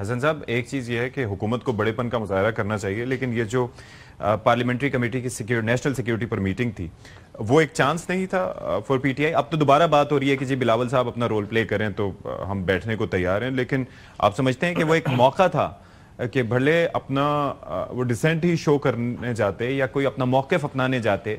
حسن صاحب، ایک چیز یہ ہے کہ حکومت کو بڑے پن کا مظاہرہ کرنا چاہیے، لیکن یہ جو پارلیمنٹری کمیٹی کی نیشنل سیکیورٹی پر میٹنگ تھی، وہ ایک چانس نہیں تھا فور پی ٹی آئی؟ اب تو دوبارہ بات ہو رہی ہے کہ جی بلاول صاحب اپنا رول پلے کریں تو ہم بیٹھنے کو تیار ہیں، لیکن آپ سمجھتے ہیں کہ وہ ایک موقع تھا کہ بھلے اپنا وہ ڈسینٹ ہی شو کرنے جاتے یا کوئی اپنا موقف اپنانے جاتے،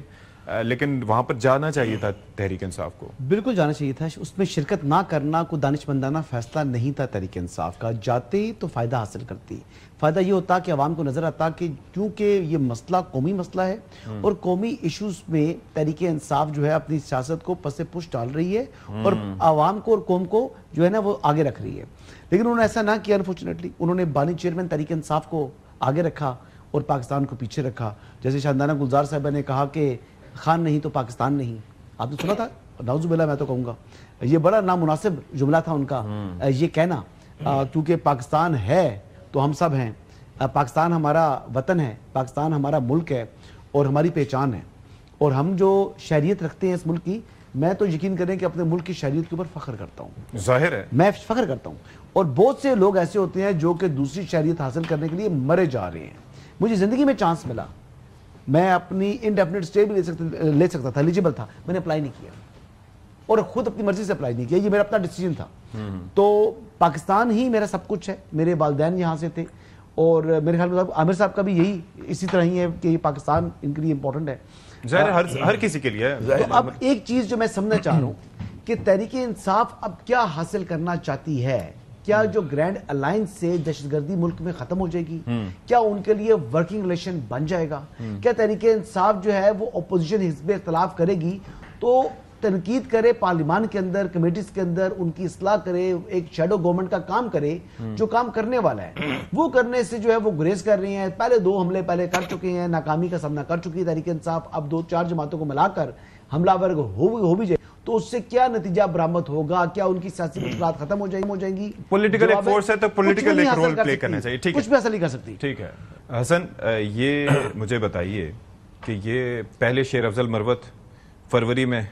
لیکن وہاں پر جانا چاہیے تھا تحریک انصاف کو؟ بالکل جانا چاہیے تھا. اس میں شرکت نہ کرنا کوئی دانشمندانہ فیصلہ نہیں تھا تحریک انصاف کا. جاتے تو فائدہ حاصل کرتی. فائدہ یہ ہوتا کہ عوام کو نظر آتا کہ کیونکہ یہ مسئلہ قومی مسئلہ ہے اور قومی ایشوز میں تحریک انصاف جو ہے اپنی سیاست کو پس پش ڈال رہی ہے اور عوام کو اور قوم کو جو ہے نا وہ آگے رکھ رہی ہے. لیکن انہوں نے ایسا نہ کیا. انفارچونیٹلی انہوں نے بانی چیئرمین تحریک انصاف کو آگے رکھا اور پاکستان کو پیچھے رکھا. جیسے شاندانہ گلزار صاحبہ نے کہا کہ خان نہیں تو پاکستان نہیں. آپ نے سنا تھا؟ نعوذ باللہ، میں تو کہوں گا یہ بڑا نامناسب جملہ تھا ان کا یہ کہنا، کیونکہ پاکستان ہے تو ہم سب ہیں. پاکستان ہمارا وطن ہے، پاکستان ہمارا ملک ہے اور ہماری پہچان ہے، اور ہم جو شہریت رکھتے ہیں اس ملک کی، میں تو یقین کریں کہ اپنے ملک کی شہریت کے اوپر فخر کرتا ہوں. ظاہر ہے میں فخر کرتا ہوں. اور بہت سے لوگ ایسے ہوتے ہیں جو کہ دوسری شہریت حاصل کرنے کے لیے مرے جا رہے ہیں. مجھے زندگی میں چانس ملا، میں اپنی انڈیفینٹ اسٹے بھی لے سکتا تھا، ایلیجیبل تھا. میں نے اپلائی نہیں کیا اور خود اپنی مرضی سے اپلائی نہیں کیا. یہ میرا اپنا ڈیسیجن تھا. تو پاکستان ہی میرا سب کچھ ہے. میرے والدین یہاں سے تھے اور میرے خیال میں عامر صاحب کا بھی یہی اسی طرح ہی ہے کہ یہ پاکستان ان کے لیے امپورٹنٹ ہے. ظاہر ہر کسی کے لیے. تو اب ایک چیز جو میں سمجھنا چاہ رہا ہوں کہ تحریک انصاف اب کیا حاصل کرنا چاہتی ہے. کیا جو گرینڈ الائنس سے دہشت گردی ملک میں ختم ہو جائے گی؟ کیا ان کے لیے ورکنگ ریلیشن بن جائے گا؟ کیا تحریک انصاف جو ہے وہ اپوزیشن حزب اختلاف کرے گی تو تنقید کرے پارلیمان کے اندر، کمیٹیز کے اندر، ان کی اصلاح کرے، ایک شیڈو گورنمنٹ کا کام کرے جو کام کرنے والا ہے، وہ کرنے سے جو ہے وہ گریز کر رہی ہیں. پہلے 2 حملے پہلے کر چکے ہیں، ناکامی کا سامنا کر چکی ہے تحریک انصاف. اب 2-4 جماعتوں کو ملا کر حملہ ورگ ہو بھی جائے تو اس سے کیا نتیجہ برآمد ہوگا؟ کیا ان کی سیاسی مشکلات ختم ہو جائیں گی؟ پولیٹیکل ایک فورس ہے تو پولیٹیکل ایک رول پلے کرنا چاہیے. ٹھیک ہے، کچھ بھی حاصل نہیں کر سکتی. ٹھیک ہے حسن، یہ مجھے بتائیے کہ یہ پہلے شیر افضل مروت فروری میں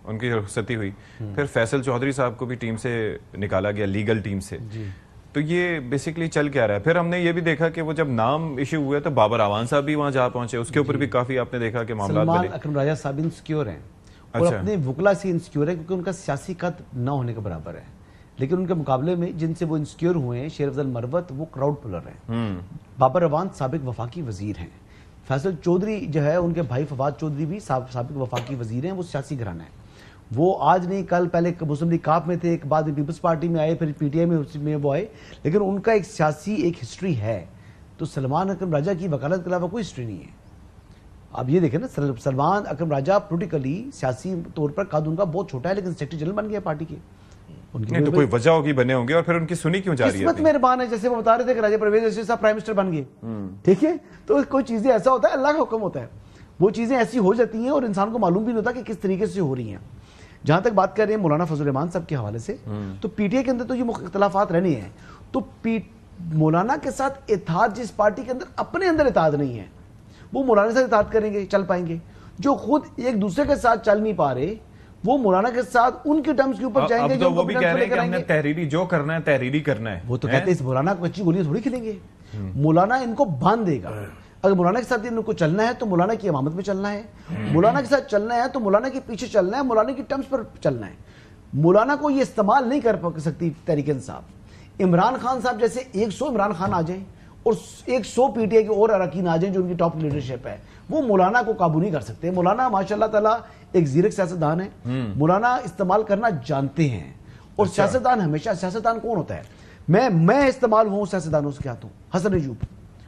ان کی رخصتی ہوئی، پھر فیصل چودھری صاحب کو بھی ٹیم سے نکالا گیا، لیگل ٹیم سے. تو یہ بیسیکلی چل کیا رہا ہے؟ پھر ہم نے یہ بھی دیکھا کہ وہ جب نام ایشو ہوئے تو بابر اعوان صاحب بھی وہاں جا پہنچے، اس کے اوپر بھی کافی آپ نے دیکھا کہ معاملات سلمان اکرم راجہ صاحب انسیکیور ہیں اور اپنے وکلا سے انسیکیور ہے کیونکہ ان کا سیاسی قد نہ ہونے کے برابر ہے. لیکن ان کے مقابلے میں جن سے وہ انسیکیور ہوئے ہیں، شیر افضل مروت وہ کراؤڈ پلر ہیں. بابر اعوان سابق وفاقی وزیر ہیں. فیصل چودھری جو ہے ان کے بھائی فواد چودھری بھی سابق وفاقی وزیر ہیں. وہ سیاسی گھرانہ ہے. وہ آج نہیں کل پہلے مسلم لیگ کاف میں تھے، ایک بعد پیپلز پارٹی میں آئے، پھر پی ٹی آئی میں وہ آئے. لیکن ان کا ایک سیاسی ایک ہسٹری ہے. تو سلمان اکرم راجہ کی وکالت کے علاوہ کوئی ہسٹری نہیں ہے. اب یہ دیکھیں نا، سلمان اکرم راجہ پولیٹیکلی سیاسی طور پر قد ان کا بہت چھوٹا ہے، لیکن سیکرٹری جنرل بن گیا پارٹی کے. نہیں تو کوئی وجہ ہوگی بنے ہوں گے، اور پھر ان کی سنی کیوں جا رہی ہے؟ قسمت مہربان ہے. جیسے وہ بتا رہے تھے کہ راجہ پرویز صاحب پرائم منسٹر بن گئے. ٹھیک ہے، تو کوئی چیزیں ایسا ہوتا ہے، اللہ کا حکم ہوتا ہے. وہ چیزیں ایسی ہو جاتی ہیں اور انسان کو معلوم بھی نہیں ہوتا کہ کس طریقے سے ہو رہی ہیں. جہاں تک بات کر رہے ہیں مولانا فضل الرحمان صاحب کے حوالے سے، تو پی ٹی آئی کے اندر تو یہ اختلافات رہنے ہیں. تو مولانا کے ساتھ اتحاد، جس پارٹی کے اندر اپنے اندر اتحاد نہیں ہے، وہ مولانا کے ساتھ اتحاد کریں گے، چل پائیں گے. جو خود ایک دوسرے کے ساتھ چل نہیں پا رہے، وہ مولانا کے ساتھ ان کی ٹرمز کے اوپر جائیں گے. وہ بھی کہہ رہے ہیں کہ ہم نے تحریری جو کرنا ہے تحریری کرنا ہے. وہ تو کہتے ہیں اس مولانا کو اچھی گولیاں تھوڑی کھلیں گے. مولانا ان کو باندھ دے گا. اگر مولانا کے ساتھ ان کو چلنا ہے تو مولانا کی امامت میں چلنا ہے. مولانا کے ساتھ چلنا ہے تو مولانا کے پیچھے چلنا ہے، مولانا کی ٹرمز پر چلنا ہے. مولانا کو یہ استعمال نہیں کر سکتی تحریک انصاف. عمران خان صاحب جیسے 100 عمران خان آ جائیں اور 100 پی ٹی آئی کے اور اراکین آ جائیں جو ان کی ٹاپ لیڈرشپ ہے، وہ مولانا کو قابو نہیں کر سکتے. مولانا ماشاء اللہ تعالیٰ ایک زیرک سیاستدان ہے. مولانا استعمال کرنا جانتے ہیں. اور سیاستدان ہمیشہ، سیاستدان کون ہوتا ہے؟ میں استعمال ہوں سیاستدانوں سے کیا ہوں، حسن ایوب.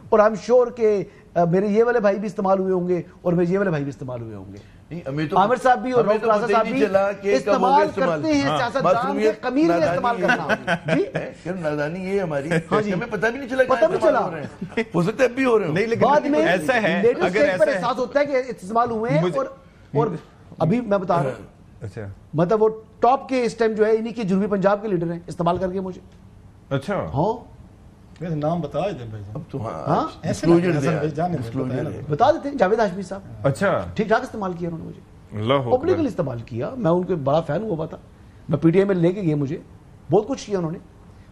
اور آئی ایم شیور کہ میرے یہ والے بھائی بھی استعمال ہوئے ہوں گے اور میرے یہ والے بھائی بھی استعمال ہوئے ہوں گے. عامر صاحب بھی اور روف رازہ صاحب بھی استعمال کرتے ہیں. سیاستدان کے قمیل میں استعمال کرنا. جی نادانی یہ ہماری ہمیں پتہ بھی نہیں چلا، پتہ بھی چلا ہو سکتا ہے اب بھی ہو رہے ہوں. نہیں بعد میں ایسا ہے اگر احساس ہوتا ہے کہ استعمال ہوئے ہیں. اور ابھی میں بتا رہا ہوں، مطلب وہ ٹاپ کے اس ٹائم جو ہے انہی کے جنوبی پنجاب کے لیڈر ہیں، استعمال کر کے مجھے. اچھا ہاں نام بتا دیں بھائی. اب تو بتا دیتے ہیں. جاوید ہاشمی صاحب اچھا ٹھیک ٹھاک استعمال کیا انہوں نے مجھے، اللہ پبلکلی استعمال کیا. میں ان کے بڑا فین ہوا تھا. میں پی ٹی آئی میں لے کے گئے، مجھے بہت کچھ کیا انہوں نے.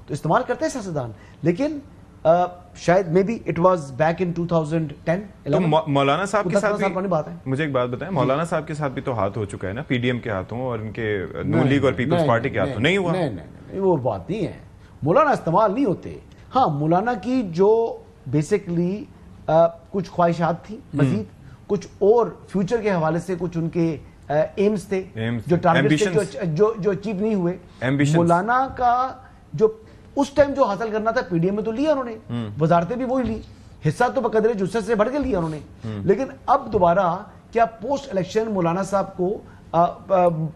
تو استعمال کرتے ہیں سیاستدان. لیکن شاید maybe it was back in 2010. تو مولانا صاحب کے ساتھ بھی بات ہے. مجھے ایک بات بتائیں, مولانا صاحب کے ساتھ بھی تو ہاتھ ہو چکا ہے نا پی ڈی ایم کے ہاتھوں اور ان کے نون لیگ اور پیپلز پارٹی کے ہاتھوں, نہیں ہوا؟ نہیں, وہ بات نہیں ہے. مولانا استعمال نہیں ہوتے. ہاں, مولانا کی جو بیسکلی کچھ خواہشات تھیں مزید, کچھ اور فیوچر کے حوالے سے کچھ ان کے ایمز تھے جو ٹارگیٹ تھے جو اچیو نہیں ہوئے. مولانا کا جو اس ٹائم جو حاصل کرنا تھا پی ڈی ایم میں تو لیا انہوں نے, وزارتیں بھی وہی لی, حصہ تو بقدر جثت سے بڑھ کے لیا انہوں نے. لیکن اب دوبارہ کیا پوسٹ الیکشن مولانا صاحب کو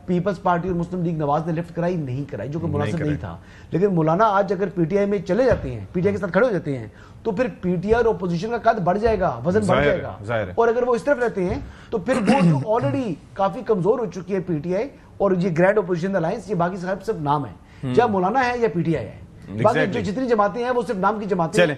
پیپلز پارٹی اور مسلم لیگ نواز نے لفٹ کرائی؟ نہیں کرائی, جو کہ مناسب نہیں تھا. لیکن مولانا آج اگر پی ٹی آئی میں چلے جاتے ہیں, پی ٹی آئی کے ساتھ کھڑے ہو جاتے ہیں, تو پھر پی ٹی آئی اور اپوزیشن کا قد بڑھ جائے گا, وزن بڑھ جائے گا. اور اگر وہ اس طرف رہتے ہیں تو پھر وہ جو آلریڈی کافی کمزور ہو چکی ہے پی ٹی آئی اور یہ گرینڈ اپوزیشن الائنس, یہ باقی صرف نام ہے, چاہے مولانا ہے یا پی ٹی آئی ہے. باقی جو جتنی جماعتیں ہیں وہ صرف نام کی جماعتیں ہیں.